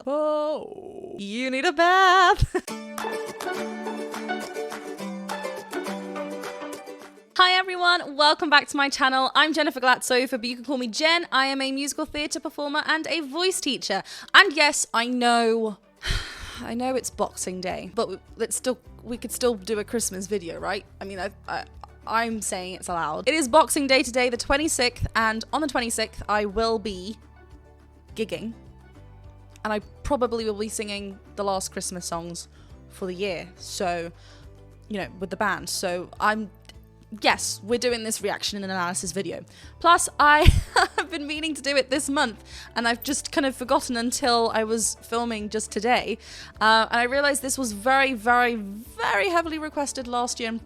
Oh, you need a bath. Hi everyone, welcome back to my channel. I'm Jennifer Glatzhofer, but you can call me Jen. I am a musical theatre performer and a voice teacher. And yes, I know it's Boxing Day, but we could still do a Christmas video, right? I mean, I'm saying it's allowed. It is Boxing Day today, the 26th, and on the 26th, I will be gigging. And I probably will be singing the last Christmas songs for the year. So, you know, with the band. So yes, we're doing this reaction and analysis video. Plus, I have been meaning to do it this month, and I've just kind of forgotten until I was filming just today. And I realized this was very, very, very heavily requested last year.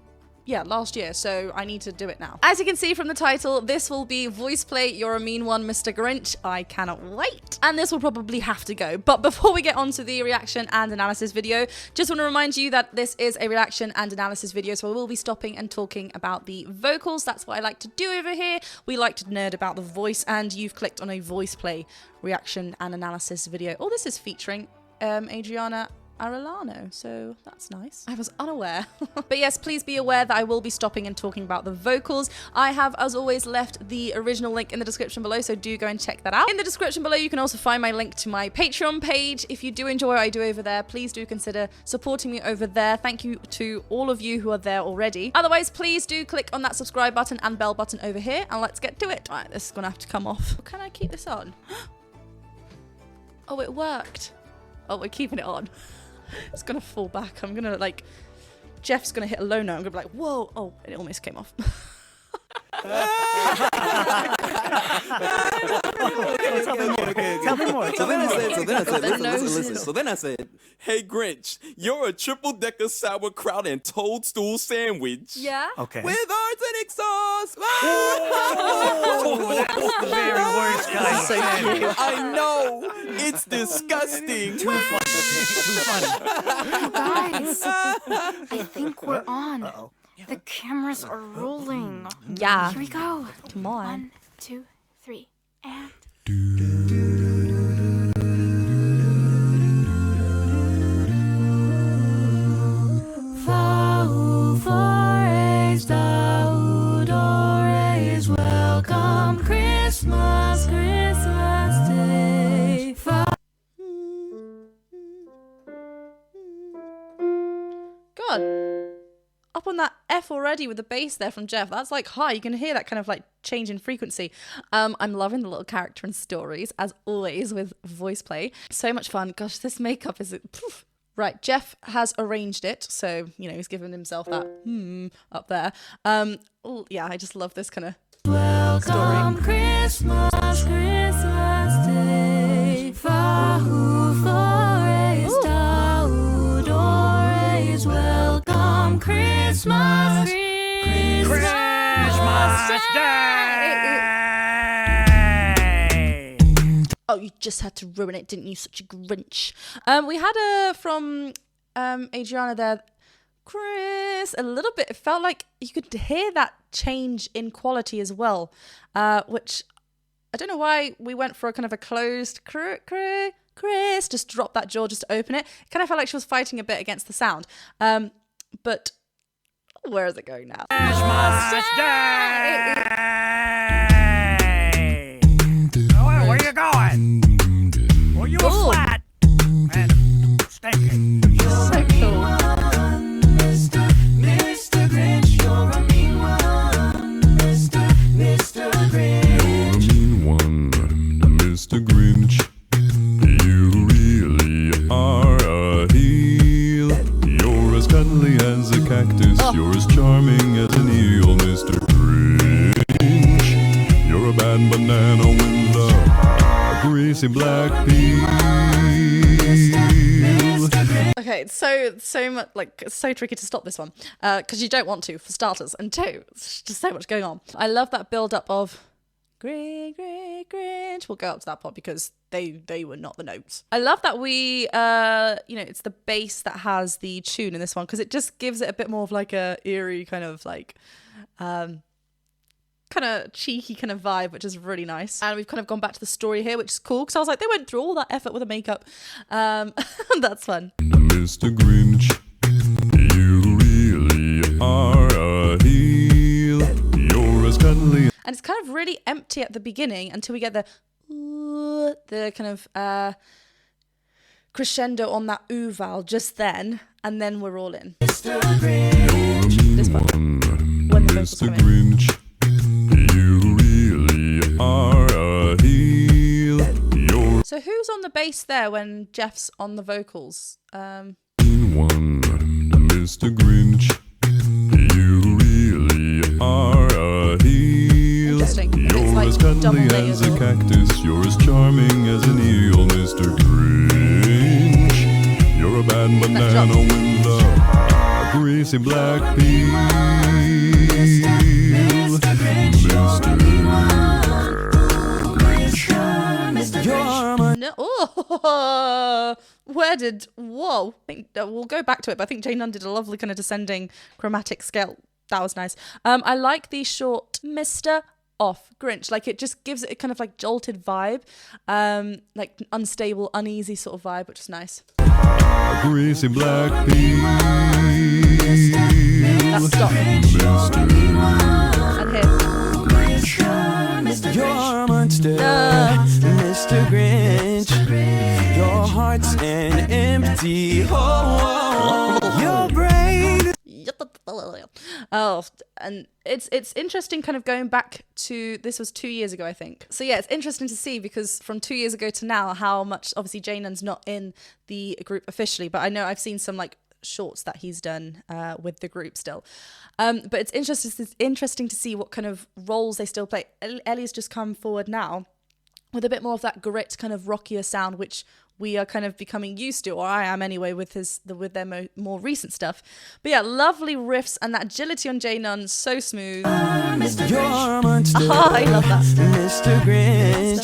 Last year, so I need to do it now. As you can see from the title, this will be VoicePlay, You're a Mean One, Mr. Grinch. I cannot wait. And this will probably have to go. But before we get on to the reaction and analysis video, just want to remind you that this is a reaction and analysis video, so I will be stopping and talking about the vocals. That's what I like to do over here. We like to nerd about the voice, and you've clicked on a VoicePlay reaction and analysis video. Oh, this is featuring Adriana Arellano, so that's nice. I was unaware. But yes, please be aware that I will be stopping and talking about the vocals. I have, as always, left the original link in the description below, so do go and check that out. In the description below, you can also find my link to my Patreon page. If you do enjoy what I do over there, please do consider supporting me over there. Thank you to all of you who are there already. Otherwise, please do click on that subscribe button and bell button over here, and let's get to it. All right, this is gonna have to come off. Can I keep this on? Oh, it worked. Oh, we're keeping it on. It's gonna fall back. I'm gonna Jeff's gonna hit a low note. I'm gonna be like, whoa. Oh, it almost came off. Tell me more. So then I said, hey Grinch, you're a triple-decker sauerkraut and toadstool sandwich. Yeah? Okay. With arsenic sauce. That's the very worst guy. So cute. I know. It's disgusting. Too funny. Guys, I think we're on. Uh-oh. The cameras are rolling. Yeah. Here we go. Come on. 1, 2, 3, and... Welcome Christmas, Christmas Day. God. Up on that F already with the bass there from Jeff. That's like high. You can hear that kind of like change in frequency. I'm loving the little character and stories, as always, with VoicePlay. So much fun. Gosh, this makeup is... Poof. Right, Jeff has arranged it, so, you know, he's given himself that up there. Yeah, I just love this kind of Welcome Christmas, Christmas Day. Welcome Christmas, Christmas Day! Oh, you just had to ruin it, didn't you? Such a Grinch. We had from Adriana there, Chris, a little bit. It felt like you could hear that change in quality as well, which I don't know why we went for a kind of a closed Chris, just drop that jaw just to open it. It kind of felt like she was fighting a bit against the sound. But where is it going now? Christmas Day! Where you going? Well, you were flat and stinking. So cool. Mr. Grinch, you're a mean one. Mr. Grinch. You're a mean one, Mr. Grinch. You really are a heel. You're as cuddly as a cactus. You're as charming as an eel, Mr. Grinch. You're a bad banana with a greasy black peel. Okay, it's so much so tricky to stop this one because you don't want to, for starters, and two, it's just so much going on. I love that build up of Grinch. We'll go up to that part because they were not the notes. I love that we it's the bass that has the tune in this one because it just gives it a bit more of like a eerie kind of like kind of cheeky kind of vibe, which is really nice. And we've kind of gone back to the story here, which is cool because I was like, they went through all that effort with the makeup. That's fun. Mr. Grinch, you really are a heel. You're as cuddly. And it's kind of really empty at the beginning until we get the kind of crescendo on that ooh vowel just then, and then we're all in. This part. When the vocals Mr. come in. Grinch, you really are a heel. You're So who's on the bass there when Jeff's on the vocals? one, Mr. Grinch, you really are a heel. Interesting. It's You're like as double cuddly layers as a or- cactus, you're as charming as an eel, Mr. Grinch. You're a bad banana with a greasy black peel. Mr. Grinch. No. Oh, whoa. I think we'll go back to it, but I think Jane Nunn did a lovely kind of descending chromatic scale. That was nice. I like the short Mr. off Grinch. Like, it just gives it a kind of like jolted vibe, like unstable, uneasy sort of vibe, which is nice. A greasy black peel. That's stop. Mr. And here. You're a monster, Mr. Grinch. Your heart's an empty hole. Your brain. Oh, and it's interesting kind of going back to, this was 2 years ago, I think. So yeah, it's interesting to see because from 2 years ago to now, how much, obviously Jane Nunn's not in the group officially, but I know I've seen some like shorts that he's done with the group still. But it's interesting to see what kind of roles they still play. Ellie's just come forward now with a bit more of that grit kind of rockier sound, which we are kind of becoming used to, or I am anyway, with their more recent stuff. But yeah, lovely riffs and that agility on Jane Nunn, so smooth. You're a monster, I love that. Mr. Grinch.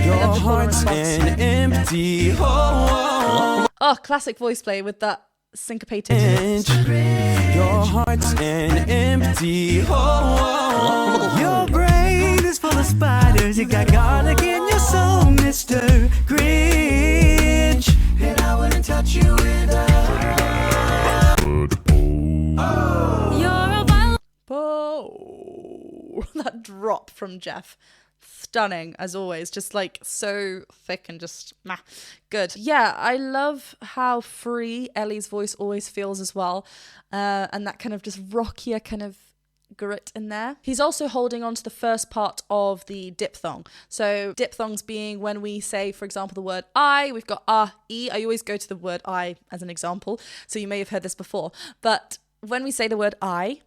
Your love the heart's response. an empty hole. Oh, classic voice play with that syncopated. Your heart's an empty hole. Your brain is full of spiders. You got garlic in your soul, Mr. Grinch. And I wouldn't touch you with a... Oh, that drop from Jeff. Stunning, as always. Just like so thick and just good. Yeah, I love how free Ellie's voice always feels as well. And that kind of just rockier kind of grit in there. He's also holding on to the first part of the diphthong. So diphthongs being when we say, for example, the word I, we've got E. I always go to the word I as an example. So you may have heard this before. But when we say the word I,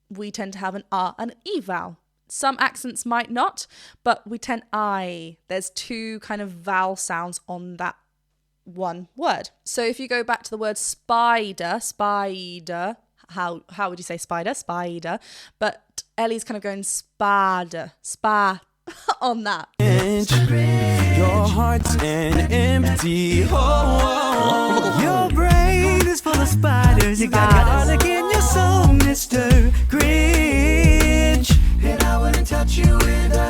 we tend to have an and an E vowel. Some accents might not, but we tend I. There's two kind of vowel sounds on that one word. So if you go back to the word spider, how would you say spider? Spider. But Ellie's kind of going spada on that. Your heart's an empty hole. Your brain is full of spiders. You got garlic in your soul, Mr. Grinch. And I wouldn't touch you with a...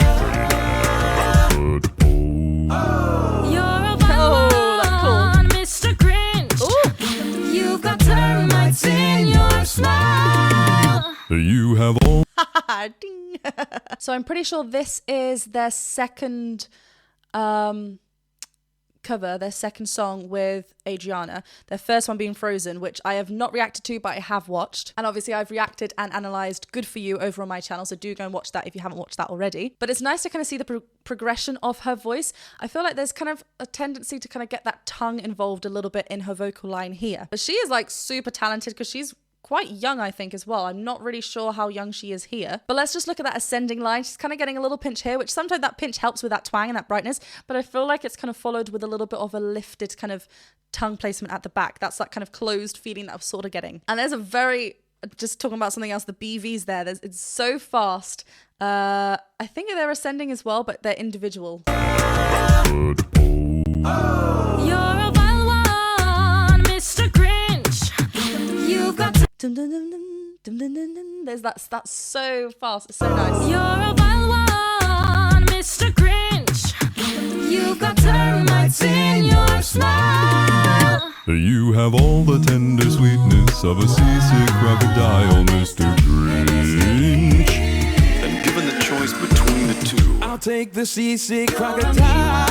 Mr. Grinch. You've got termites in your smile. You have all Ding. So I'm pretty sure this is their second cover, their second song with Adriana. Their first one being Frozen, which I have not reacted to, but I have watched. And obviously I've reacted and analysed Good For You over on my channel, so do go and watch that if you haven't watched that already. But it's nice to kind of see the progression of her voice. I feel like there's kind of a tendency to kind of get that tongue involved a little bit in her vocal line here. But she is like super talented because she's quite young, I think, as well. I'm not really sure how young she is here. But let's just look at that ascending line. She's kind of getting a little pinch here, which sometimes that pinch helps with that twang and that brightness, but I feel like it's kind of followed with a little bit of a lifted kind of tongue placement at the back. That's that kind of closed feeling that I'm sort of getting. And there's a very, just talking about something else, the BVs there, it's so fast. I think they're ascending as well, but they're individual. You're a wild one, Mr. Grinch. You've got They're there's that's so fast. It's so nice. You're a vile one, Mr. Grinch. You've got termites in your smile. You have all the tender sweetness of a seasick crocodile, Mr. Grinch. And given the choice between the two, I'll take the seasick crocodile.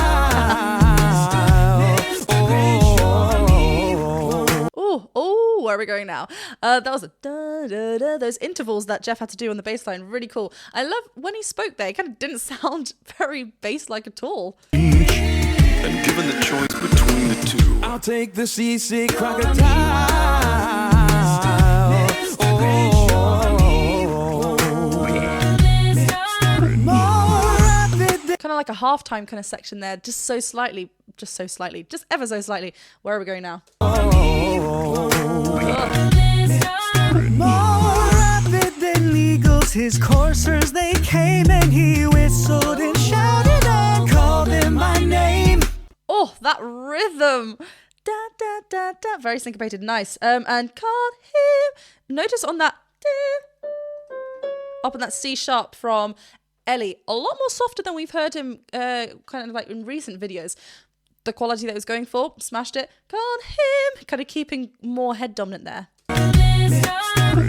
Oh, where are we going now? That was a da, da, da. Those intervals that Jeff had to do on the bass line, really cool. I love when he spoke there, it kind of didn't sound very bass-like at all. and given the choice between the two, I'll take the seasick crocodile. Kind of like a halftime kind of section there, just ever so slightly. Where are we going now? More rapid than eagles, his coursers they came, and he whistled and shouted and called them by name. Oh, that rhythm. Da, da, da, da. Very syncopated, nice. And called him. Notice on that up on that C sharp from Ellie, a lot more softer than we've heard him kind of like in recent videos. The quality that he was going for, smashed it. Called him, kind of keeping more head dominant there.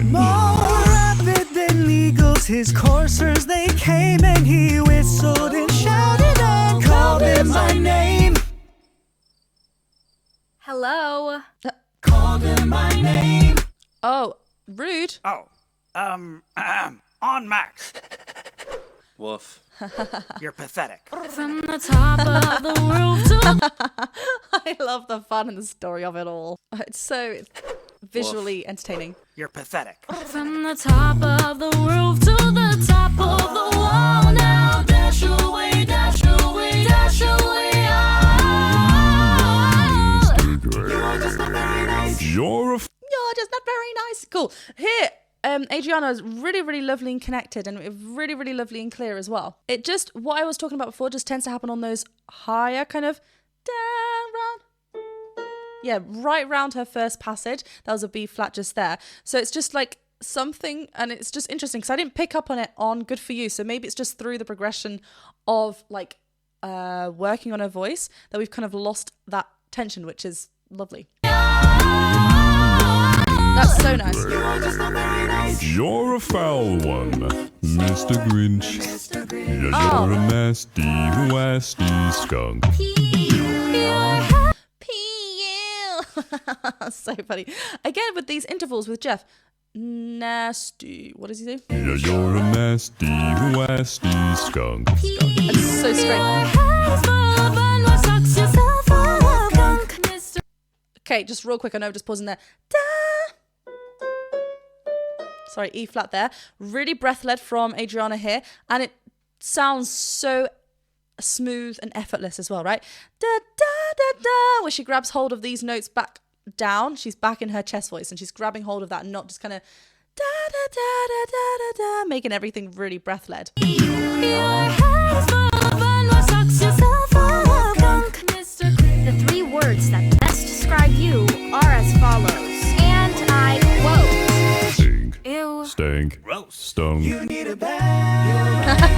More rapid than eagles, his coursers they came, and he whistled and shouted and called them by name. Hello. Called them by name. Oh, rude. Oh, on Max. woof. You're pathetic. From the top of the roof to I love the fun and the story of it all. It's so visually entertaining. You're pathetic. from the top of the roof to the top of the wall. Now dash away, dash away, dash away. You're a You're just not very nice. Cool. Here, Adriana is really, really lovely and connected, and really, really lovely and clear as well. It just, what I was talking about before, just tends to happen on those higher kind of down, round. Yeah, right round her first passage. That was a B flat just there. So it's just like something, and it's just interesting because I didn't pick up on it on Good For You. So maybe it's just through the progression of like working on her voice that we've kind of lost that tension, which is lovely. That's so nice. You're a foul one, Mr. Grinch. Yeah, you're a nasty, wasty skunk. So funny. Again with these intervals with Jeff. Nasty. What does he do? Yeah, you're a nasty, wasty skunk. It's so straight. Okay, just real quick. I know I'm just pausing there. Da. Sorry, E flat there. Really breath-led from Adriana here. And it sounds so smooth and effortless as well, right? Da, da, da, da. Where she grabs hold of these notes back down. She's back in her chest voice and she's grabbing hold of that and not just kind of da, da, da, da, da, da, da, making everything really breath-led. The three words that best describe you are as follows, and I quote. Stink, Ew. stank, Gross. stunk. You need a bath.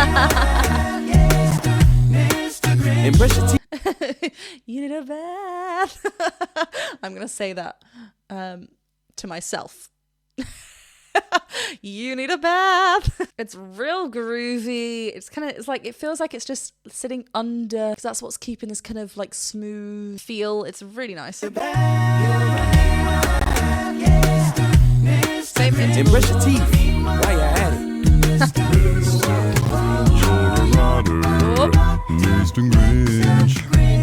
And brush your teeth. You need a bath. I'm going to say that to myself. You need a bath. It's real groovy. It's kind of, it's like, it feels like it's just sitting under, because that's what's keeping this kind of like smooth feel. It's really nice. And brush your teeth while you're at it. You're a rider, Mr. Grinch.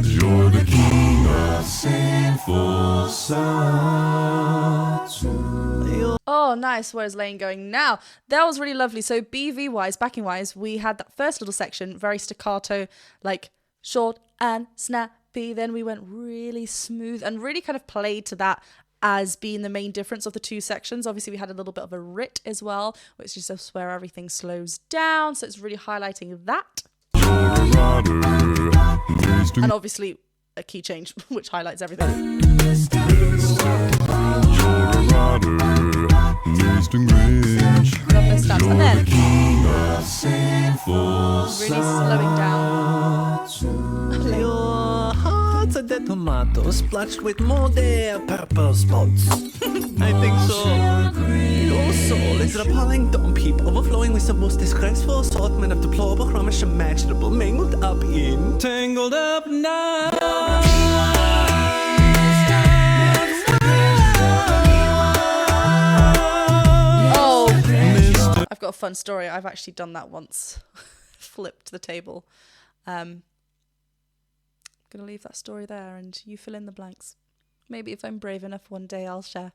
You're the king of sinful songs. Oh, nice. Where's Lane going now? That was really lovely. So BV wise, backing wise, we had that first little section, very staccato, like short and snappy. Then we went really smooth and really kind of played to that as being the main difference of the two sections. Obviously, we had a little bit of a writ as well, which is just where everything slows down. So it's really highlighting that. You're a rider, Mr. And obviously a key change, which highlights everything. You're a spotter, Mr. Grinch. Love those stats. And then Sinful really slowing down. Your heart's a dead tomato splashed with moldy purple spots. I think so. Your soul is an appalling dump heap overflowing with the most disgraceful assortment of deplorable rubbish imaginable, mingled up in tangled up now. I've got a fun story. I've actually done that once. Flipped the table. Gonna leave that story there and you fill in the blanks. Maybe if I'm brave enough one day I'll share.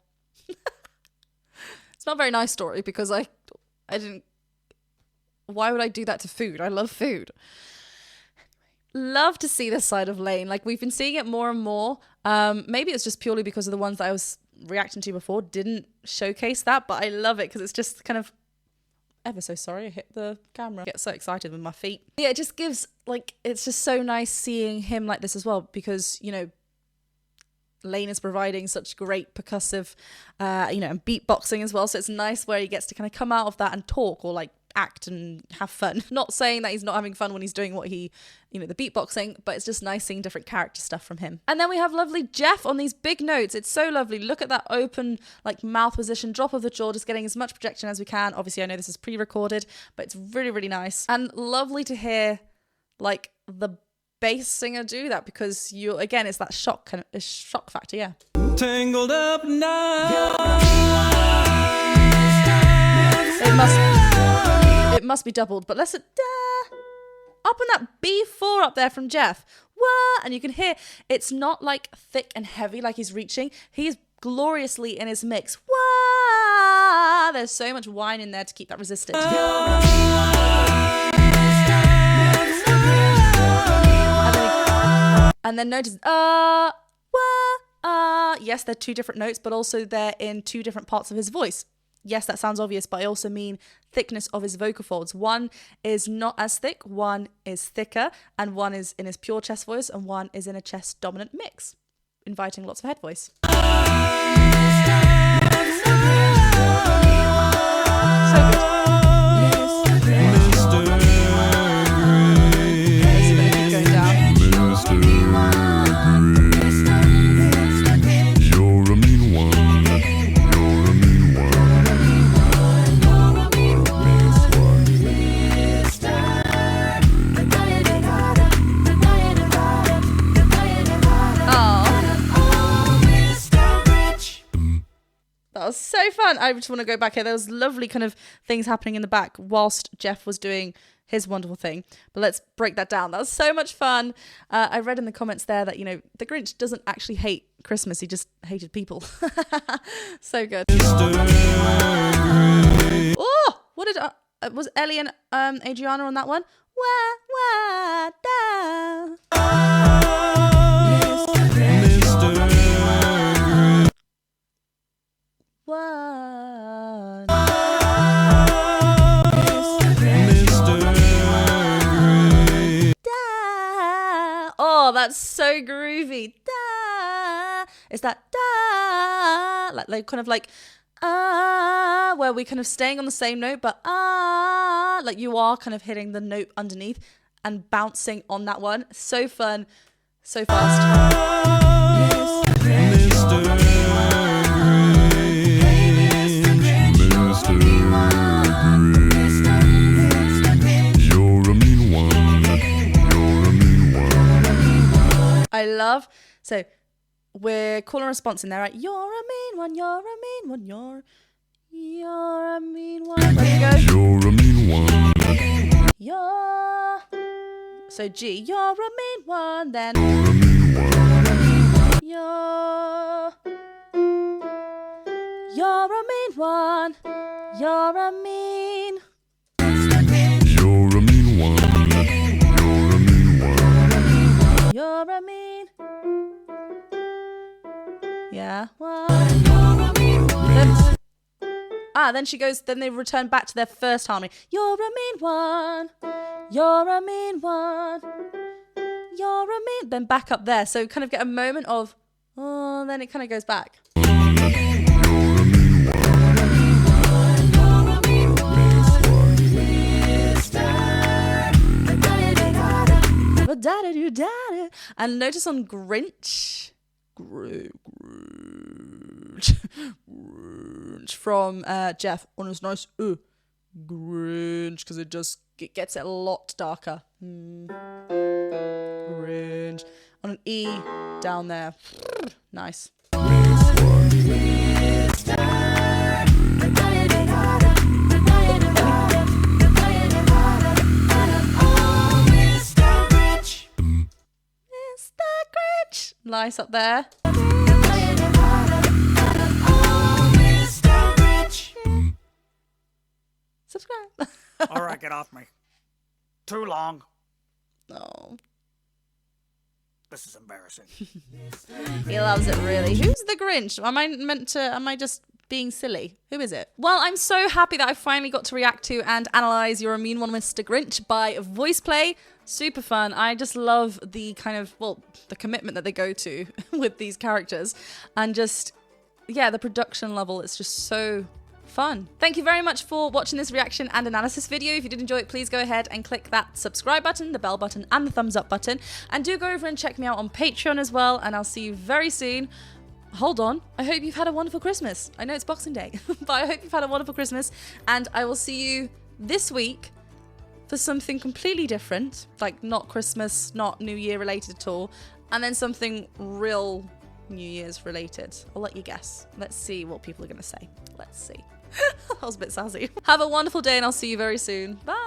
It's not a very nice story because I didn't. Why would I do that to food? I love food. Love to see this side of Lane. Like, we've been seeing it more and more. Maybe it's just purely because of the ones that I was reacting to before didn't showcase that, but I love it because it's just kind of ever so sorry I hit the camera. I get so excited with my feet. Yeah, it just gives, like, it's just so nice seeing him like this as well because, you know, Lane is providing such great percussive, you know, and beatboxing as well. So it's nice where he gets to kind of come out of that and talk or like act and have fun. Not saying that he's not having fun when he's doing what he, you know, the beatboxing, but it's just nice seeing different character stuff from him. And then we have lovely Jeff on these big notes. It's so lovely. Look at that open, like, mouth position, drop of the jaw, just getting as much projection as we can. Obviously, I know this is pre-recorded, but it's really, really nice. And lovely to hear, like, the bass singer do that because you, again, it's that shock kind of shock factor, yeah. Tangled up now. It must be doubled, but let's up on that B4 up there from Jeff. What? And you can hear it's not like thick and heavy like he's reaching. He's gloriously in his mix. Wow! There's so much wine in there to keep that resisted. And then notice yes, they're two different notes, but also they're in two different parts of his voice. Yes, that sounds obvious, but I also mean thickness of his vocal folds. One is not as thick, one is thicker, and one is in his pure chest voice, and one is in a chest dominant mix, inviting lots of head voice. So good. That was so fun. I just want to go back here. There was lovely kind of things happening in the back whilst Jeff was doing his wonderful thing. But let's break that down. That was so much fun. I read in the comments there that, you know, the Grinch doesn't actually hate Christmas. He just hated people. So good. Oh, what did was Ellie and Adriana on that one? Oh, that's so groovy. Da. It's that da, like kind of like where we kind of staying on the same note, but like you are kind of hitting the note underneath and bouncing on that one. So fun, so fast. I love, so we're call and response in there, right? You're a mean one, you're a mean one, you're a mean one. Where do you go? You're a mean one. So G, you're a mean one, then you're a mean one, you're a mean. You're a mean one. You're a mean. Yeah. Well. Then she goes. Then they return back to their first harmony. You're a mean one. You're a mean one. You're a mean. Then back up there. So kind of get a moment of. Oh, then it kind of goes back. You're a mean da-da-do-da-da. And notice on Grinch, Grinch from Jeff on his nice Grinch, because it gets it a lot darker. Grinch on an E down there. Nice. Nice up there. Subscribe. All right, get off me. Too long. Oh, This is embarrassing. he loves it really. Who's the Grinch? Am I just being silly? Who is it? Well, I'm so happy that I finally got to react to and analyze You're a Mean One, Mr. Grinch by VoicePlay. Super fun. I just love the kind of, well, the commitment that they go to with these characters. And just, yeah, the production level is just so fun. Thank you very much for watching this reaction and analysis video. If you did enjoy it, please go ahead and click that subscribe button, the bell button, and the thumbs up button. And do go over and check me out on Patreon as well. And I'll see you very soon. Hold on. I hope you've had a wonderful Christmas. I know it's Boxing Day, but I hope you've had a wonderful Christmas. And I will see you this week for something completely different, like not Christmas, not New Year related at all, and then something real New Year's related. I'll let you guess. Let's see what people are going to say. Let's see. That was a bit sassy. Have a wonderful day and I'll see you very soon. Bye.